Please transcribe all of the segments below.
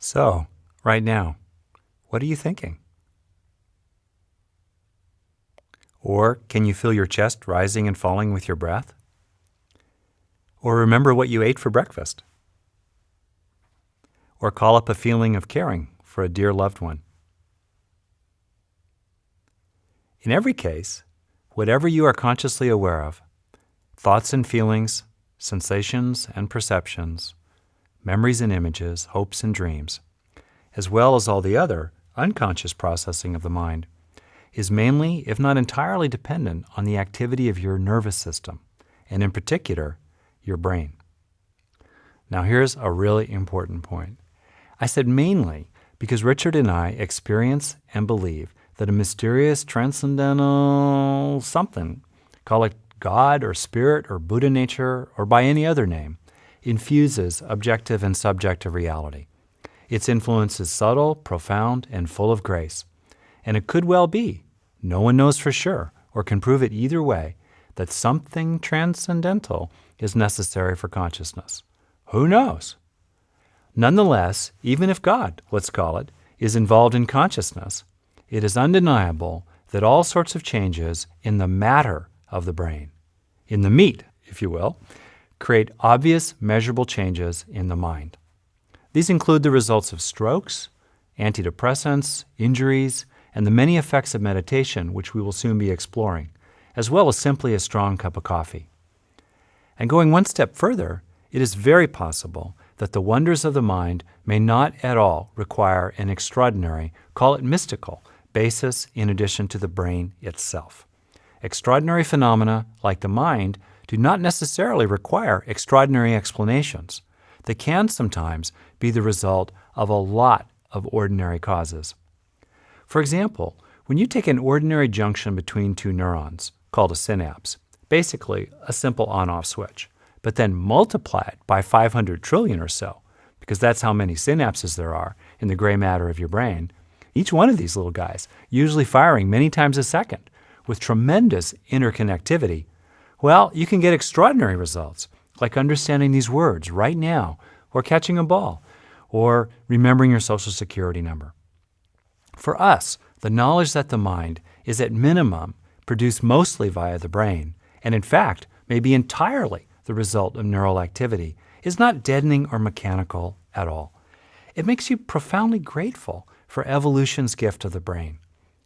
So, right now, what are you thinking? Or can you feel your chest rising and falling with your breath? Or remember what you ate for breakfast? Or call up a feeling of caring for a dear loved one? In every case, whatever you are consciously aware of, thoughts and feelings, sensations and perceptions, memories and images, hopes and dreams, as well as all the other unconscious processing of the mind, is mainly, if not entirely, dependent on the activity of your nervous system, and in particular, your brain. Now here's a really important point. I said mainly because Richard and I experience and believe that a mysterious transcendental something, call it God or Spirit or Buddha nature or by any other name, infuses objective and subjective reality. Its influence is subtle, profound, and full of grace. And it could well be, no one knows for sure, or can prove it either way, that something transcendental is necessary for consciousness. Who knows? Nonetheless, even if God, let's call it, is involved in consciousness, it is undeniable that all sorts of changes in the matter of the brain, in the meat, if you will, create obvious, measurable changes in the mind. These include the results of strokes, antidepressants, injuries, and the many effects of meditation, which we will soon be exploring, as well as simply a strong cup of coffee. And going one step further, it is very possible that the wonders of the mind may not at all require an extraordinary, call it mystical, basis in addition to the brain itself. Extraordinary phenomena, like the mind, do not necessarily require extraordinary explanations. They can sometimes be the result of a lot of ordinary causes. For example, when you take an ordinary junction between two neurons, called a synapse, basically a simple on-off switch, but then multiply it by 500 trillion or so, because that's how many synapses there are in the gray matter of your brain, each one of these little guys usually firing many times a second with tremendous interconnectivity, well, you can get extraordinary results, like understanding these words right now, or catching a ball, or remembering your social security number. For us, the knowledge that the mind is at minimum produced mostly via the brain, and in fact may be entirely the result of neural activity, is not deadening or mechanical at all. It makes you profoundly grateful for evolution's gift of the brain,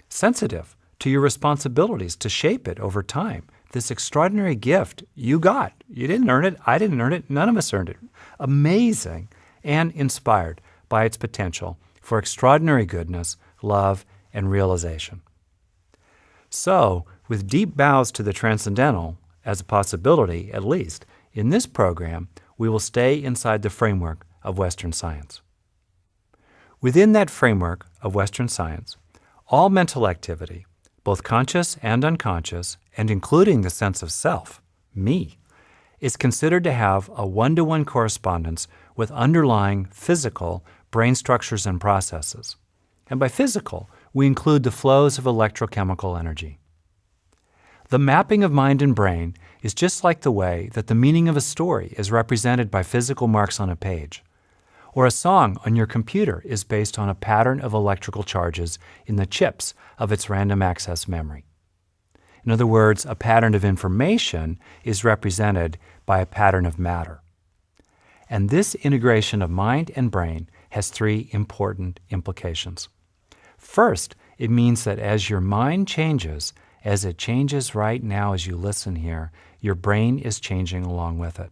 sensitive to your responsibilities to shape it over time. This extraordinary gift you got. You didn't earn it. I didn't earn it. None of us earned it. Amazing and inspired by its potential for extraordinary goodness, love, and realization. So, with deep bows to the transcendental, as a possibility at least, in this program, we will stay inside the framework of Western science. Within that framework of Western science, all mental activity, both conscious and unconscious, and including the sense of self, me, is considered to have a one-to-one correspondence with underlying physical brain structures and processes. And by physical, we include the flows of electrochemical energy. The mapping of mind and brain is just like the way that the meaning of a story is represented by physical marks on a page, or a song on your computer is based on a pattern of electrical charges in the chips of its random access memory. In other words, a pattern of information is represented by a pattern of matter. And this integration of mind and brain has three important implications. First, it means that as your mind changes, as it changes right now as you listen here, your brain is changing along with it.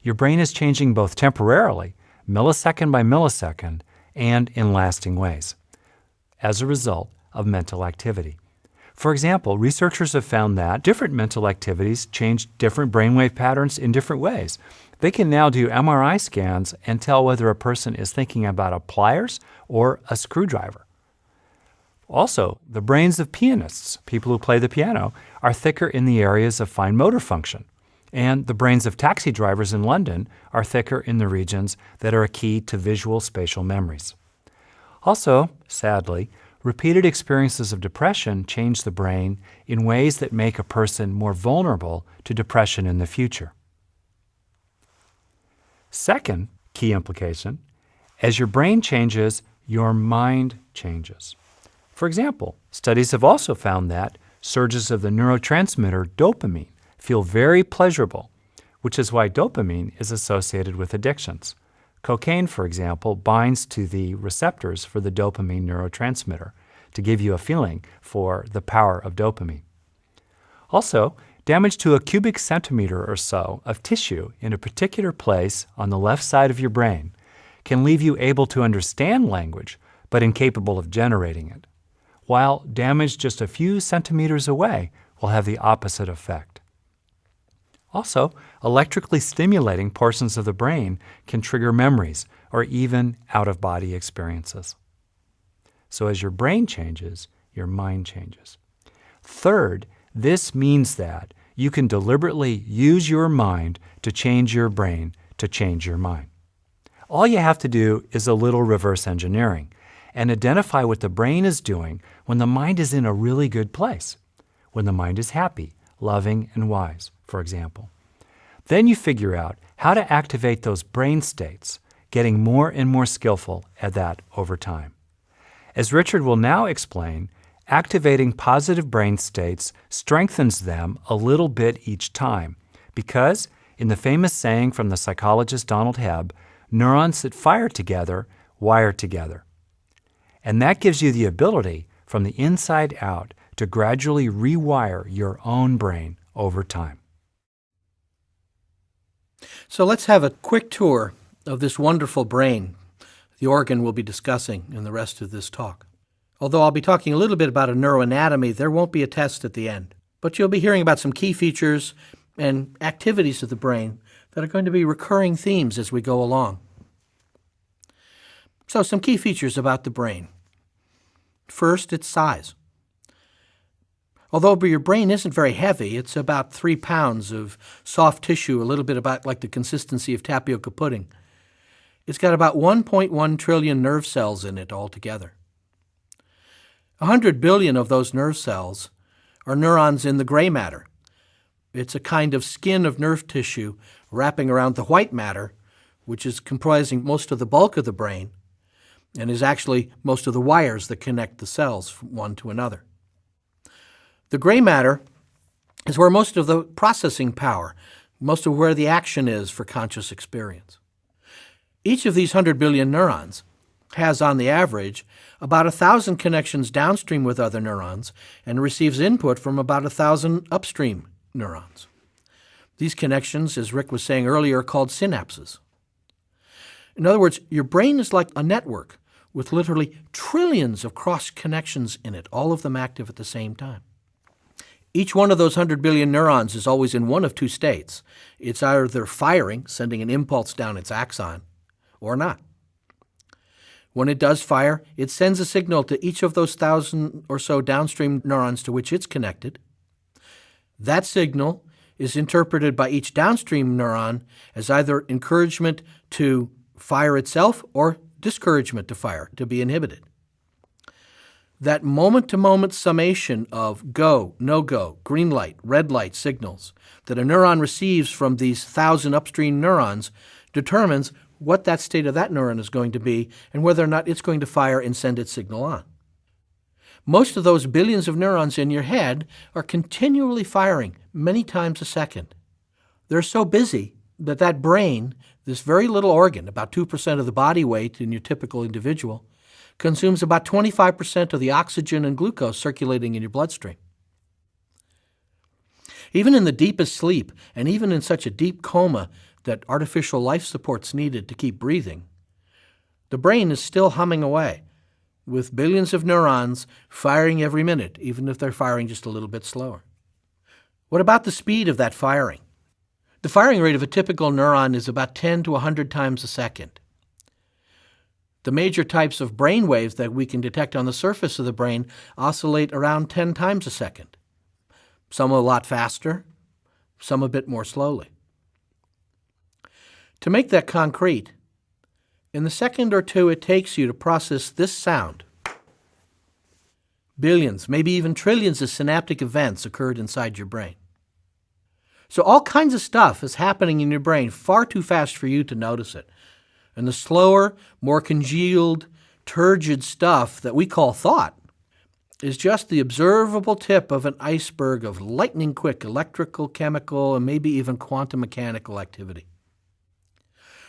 Your brain is changing both temporarily, millisecond by millisecond, and in lasting ways, as a result of mental activity. For example, researchers have found that different mental activities change different brainwave patterns in different ways. They can now do MRI scans and tell whether a person is thinking about a pliers or a screwdriver. Also, the brains of pianists, people who play the piano, are thicker in the areas of fine motor function. And the brains of taxi drivers in London are thicker in the regions that are a key to visual spatial memories. Also, sadly, repeated experiences of depression change the brain in ways that make a person more vulnerable to depression in the future. Second key implication, As your brain changes, your mind changes. For example, studies have also found that surges of the neurotransmitter dopamine feel very pleasurable, which is why dopamine is associated with addictions. Cocaine, for example, binds to the receptors for the dopamine neurotransmitter to give you a feeling for the power of dopamine. Also, damage to a cubic centimeter or so of tissue in a particular place on the left side of your brain can leave you able to understand language, but incapable of generating it, while damage just a few centimeters away will have the opposite effect. Also, electrically stimulating portions of the brain can trigger memories or even out-of-body experiences. So as your brain changes, your mind changes. Third, this means that you can deliberately use your mind to change your brain to change your mind. All you have to do is a little reverse engineering and identify what the brain is doing when the mind is in a really good place, when the mind is happy, loving, and wise, for example. Then you figure out how to activate those brain states, getting more and more skillful at that over time. As Richard will now explain, activating positive brain states strengthens them a little bit each time because, in the famous saying from the psychologist Donald Hebb, neurons that fire together wire together. And that gives you the ability, from the inside out, to gradually rewire your own brain over time. So let's have a quick tour of this wonderful brain, the organ we'll be discussing in the rest of this talk. Although I'll be talking a little bit about a neuroanatomy, there won't be a test at the end. But you'll be hearing about some key features and activities of the brain that are going to be recurring themes as we go along. So some key features about the brain. First, its size. Although your brain isn't very heavy, it's about 3 pounds of soft tissue, a little bit about like the consistency of tapioca pudding. It's got about 1.1 trillion nerve cells in it altogether. 100 billion of those nerve cells are neurons in the gray matter. It's a kind of skin of nerve tissue wrapping around the white matter, which is comprising most of the bulk of the brain and is actually most of the wires that connect the cells from one to another. The gray matter is where most of the processing power, most of where the action is for conscious experience. Each of these 100 billion neurons has, on the average, about 1,000 connections downstream with other neurons and receives input from about 1,000 upstream neurons. These connections, as Rick was saying earlier, are called synapses. In other words, your brain is like a network with literally trillions of cross connections in it, all of them active at the same time. Each one of those 100 billion neurons is always in one of two states. It's either firing, sending an impulse down its axon, or not. When it does fire, it sends a signal to each of those 1,000 or so downstream neurons to which it's connected. That signal is interpreted by each downstream neuron as either encouragement to fire itself or discouragement to fire, to be inhibited. That moment-to-moment summation of go, no-go, green light, red light signals that a neuron receives from these 1,000 upstream neurons determines what that state of that neuron is going to be and whether or not it's going to fire and send its signal on. Most of those billions of neurons in your head are continually firing many times a second. They're so busy that that brain, this very little organ, about 2% of the body weight in your typical individual, consumes about 25% of the oxygen and glucose circulating in your bloodstream. Even in the deepest sleep, and even in such a deep coma that artificial life support's needed to keep breathing, the brain is still humming away, with billions of neurons firing every minute, even if they're firing just a little bit slower. What about the speed of that firing? The firing rate of a typical neuron is about 10 to 100 times a second. The major types of brain waves that we can detect on the surface of the brain oscillate around 10 times a second. Some a lot faster, some a bit more slowly. To make that concrete, in the second or two it takes you to process this sound, billions, maybe even trillions of synaptic events occurred inside your brain. So all kinds of stuff is happening in your brain far too fast for you to notice it. And the slower, more congealed, turgid stuff that we call thought is just the observable tip of an iceberg of lightning-quick electrical, chemical, and maybe even quantum mechanical activity.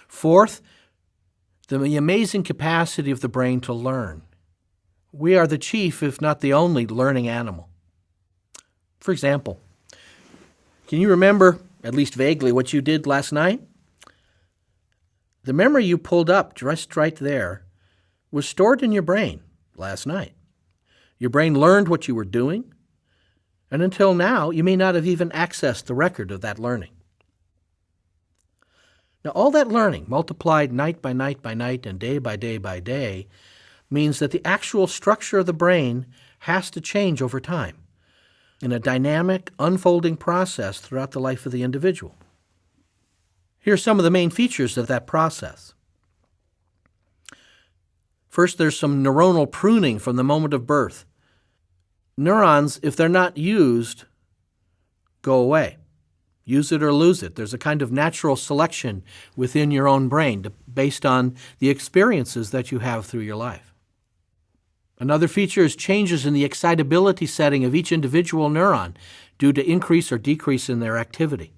Fourth, the amazing capacity of the brain to learn. We are the chief, if not the only, learning animal. For example, can you remember, at least vaguely, what you did last night? The memory you pulled up just right there was stored in your brain last night. Your brain learned what you were doing, and until now, you may not have even accessed the record of that learning. Now, all that learning, multiplied night by night by night and day by day by day, means that the actual structure of the brain has to change over time in a dynamic, unfolding process throughout the life of the individual. Here are some of the main features of that process. First, there's some neuronal pruning from the moment of birth. Neurons, if they're not used, go away. Use it or lose it. There's a kind of natural selection within your own brain based on the experiences that you have through your life. Another feature is changes in the excitability setting of each individual neuron due to increase or decrease in their activity.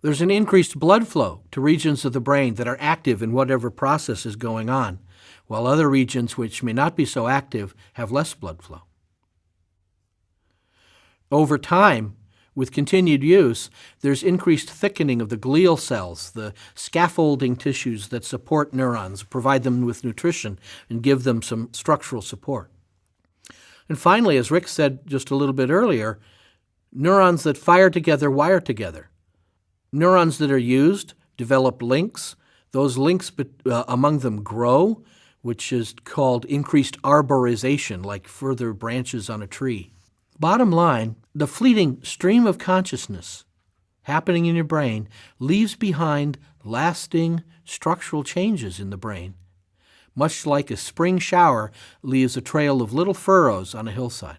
There's an increased blood flow to regions of the brain that are active in whatever process is going on, while other regions which may not be so active have less blood flow. Over time, with continued use, there's increased thickening of the glial cells, the scaffolding tissues that support neurons, provide them with nutrition, and give them some structural support. And finally, as Rick said just a little bit earlier, neurons that fire together wire together. Neurons that are used develop links. Those links among them grow, which is called increased arborization, like further branches on a tree. Bottom line, the fleeting stream of consciousness happening in your brain leaves behind lasting structural changes in the brain, much like a spring shower leaves a trail of little furrows on a hillside.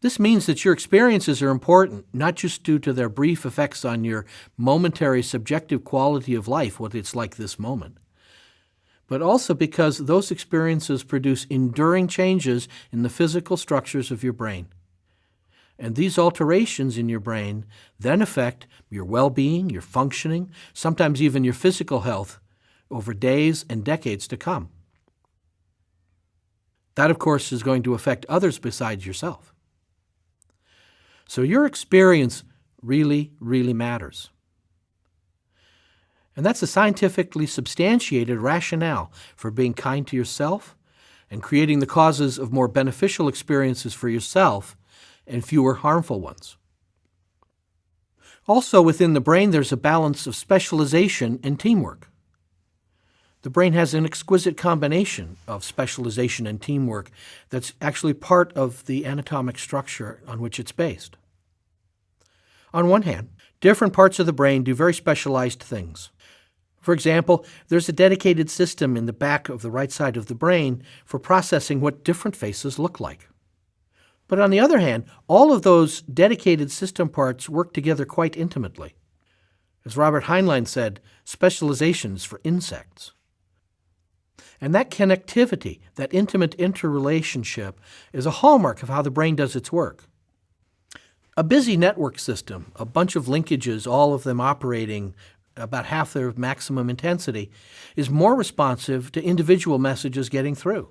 This means that your experiences are important, not just due to their brief effects on your momentary subjective quality of life, what it's like this moment, but also because those experiences produce enduring changes in the physical structures of your brain. And these alterations in your brain then affect your well-being, your functioning, sometimes even your physical health over days and decades to come. That, of course, is going to affect others besides yourself. So your experience really, really matters. And that's a scientifically substantiated rationale for being kind to yourself and creating the causes of more beneficial experiences for yourself and fewer harmful ones. Also within the brain, there's a balance of specialization and teamwork. The brain has an exquisite combination of specialization and teamwork that's actually part of the anatomic structure on which it's based. On one hand, different parts of the brain do very specialized things. For example, there's a dedicated system in the back of the right side of the brain for processing what different faces look like. But on the other hand, all of those dedicated system parts work together quite intimately. As Robert Heinlein said, specialization is for insects. And that connectivity, that intimate interrelationship, is a hallmark of how the brain does its work. A busy network system, a bunch of linkages, all of them operating about half their maximum intensity, is more responsive to individual messages getting through.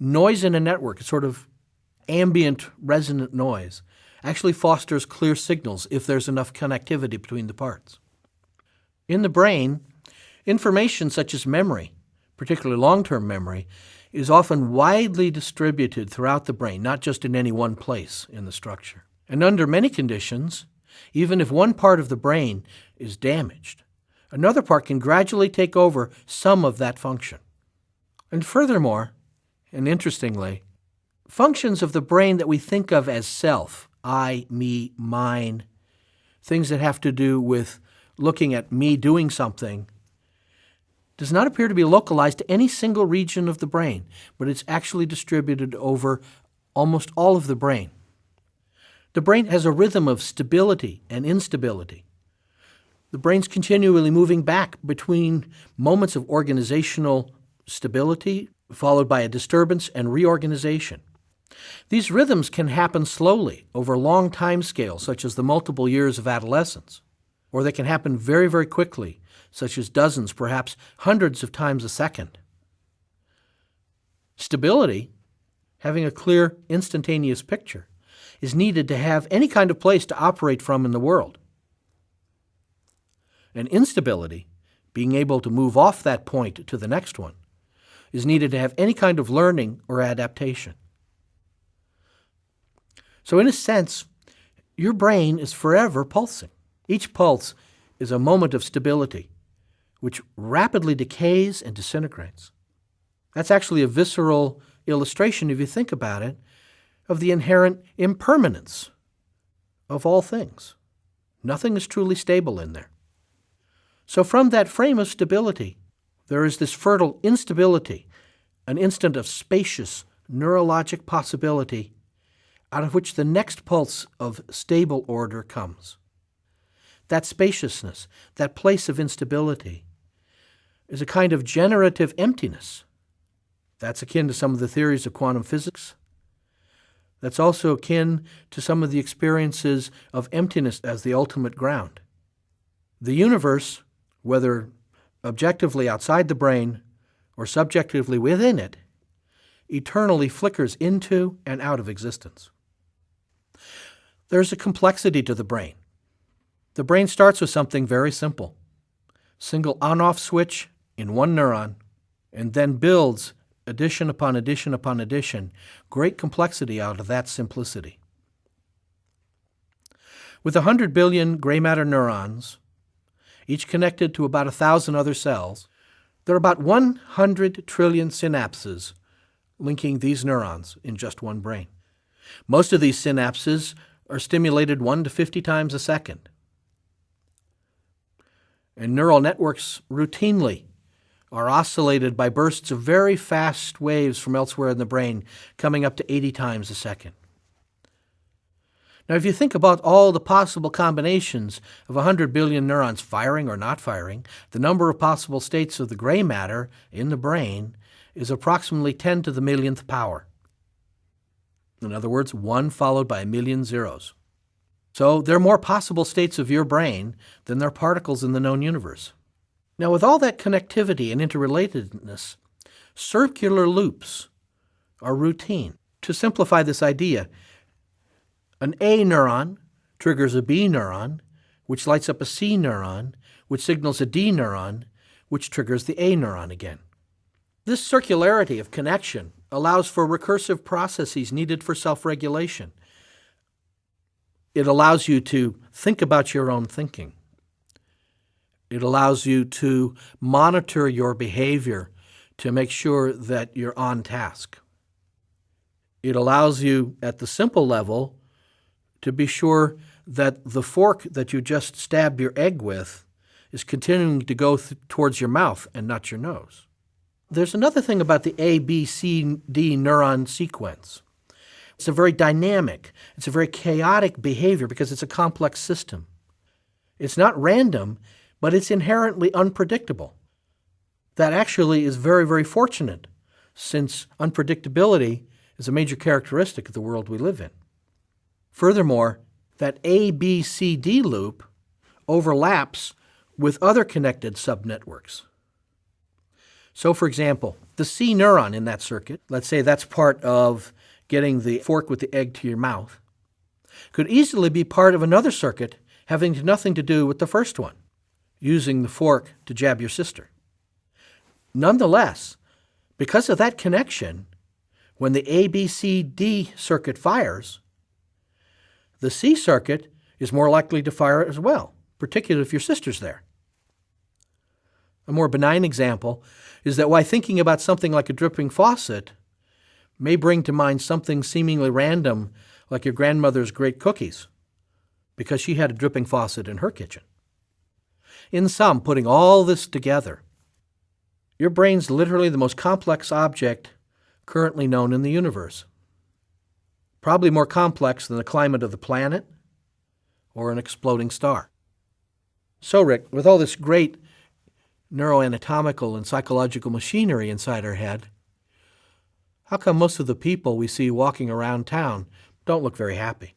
Noise in a network, sort of ambient resonant noise, actually fosters clear signals if there's enough connectivity between the parts. In the brain, information such as memory, particularly long-term memory, is often widely distributed throughout the brain, not just in any one place in the structure. And under many conditions, even if one part of the brain is damaged, another part can gradually take over some of that function. And furthermore, and interestingly, functions of the brain that we think of as self, I, me, mine, things that have to do with looking at me doing something, does not appear to be localized to any single region of the brain, but it's actually distributed over almost all of the brain. The brain has a rhythm of stability and instability. The brain's continually moving back between moments of organizational stability, followed by a disturbance and reorganization. These rhythms can happen slowly over long time scales, such as the multiple years of adolescence, or they can happen very, very quickly, such as dozens, perhaps hundreds of times a second. Stability, having a clear, instantaneous picture, is needed to have any kind of place to operate from in the world. And instability, being able to move off that point to the next one, is needed to have any kind of learning or adaptation. So in a sense, your brain is forever pulsing. Each pulse is a moment of stability, which rapidly decays and disintegrates. That's actually a visceral illustration, if you think about it, of the inherent impermanence of all things. Nothing is truly stable in there. So from that frame of stability, there is this fertile instability, an instant of spacious neurologic possibility out of which the next pulse of stable order comes. That spaciousness, that place of instability, is a kind of generative emptiness. That's akin to some of the theories of quantum physics. That's also akin to some of the experiences of emptiness as the ultimate ground. The universe, whether objectively outside the brain or subjectively within it, eternally flickers into and out of existence. There's a complexity to the brain. The brain starts with something very simple. Single on-off switch in one neuron, and then builds addition upon addition upon addition, great complexity out of that simplicity. With 100 billion gray matter neurons, each connected to about 1,000 other cells, there are about 100 trillion synapses linking these neurons in just one brain. Most of these synapses are stimulated 1 to 50 times a second. And neural networks routinely are oscillated by bursts of very fast waves from elsewhere in the brain, coming up to 80 times a second. Now, if you think about all the possible combinations of 100 billion neurons firing or not firing, the number of possible states of the gray matter in the brain is approximately 10 to the millionth power. In other words, 1 followed by a million zeros. So there are more possible states of your brain than there are particles in the known universe. Now, with all that connectivity and interrelatedness, circular loops are routine. To simplify this idea, an A neuron triggers a B neuron, which lights up a C neuron, which signals a D neuron, which triggers the A neuron again. This circularity of connection allows for recursive processes needed for self-regulation. It allows you to think about your own thinking. It allows you to monitor your behavior to make sure that you're on task. It allows you, at the simple level, to be sure that the fork that you just stabbed your egg with is continuing to go towards your mouth and not your nose. There's another thing about the A, B, C, D neuron sequence. It's a very dynamic, it's a very chaotic behavior because it's a complex system. It's not random, but it's inherently unpredictable. That actually is very, very fortunate, since unpredictability is a major characteristic of the world we live in. Furthermore, that A, B, C, D loop overlaps with other connected subnetworks. So, for example, the C neuron in that circuit, let's say that's part of getting the fork with the egg to your mouth, could easily be part of another circuit having nothing to do with the first one, using the fork to jab your sister. Nonetheless, because of that connection, when the ABCD circuit fires, the C circuit is more likely to fire as well, particularly if your sister's there. A more benign example is that while thinking about something like a dripping faucet may bring to mind something seemingly random like your grandmother's great cookies, because she had a dripping faucet in her kitchen. In sum, putting all this together, your brain's literally the most complex object currently known in the universe. Probably more complex than the climate of the planet or an exploding star. So, Rick, with all this great neuroanatomical and psychological machinery inside our head, how come most of the people we see walking around town don't look very happy?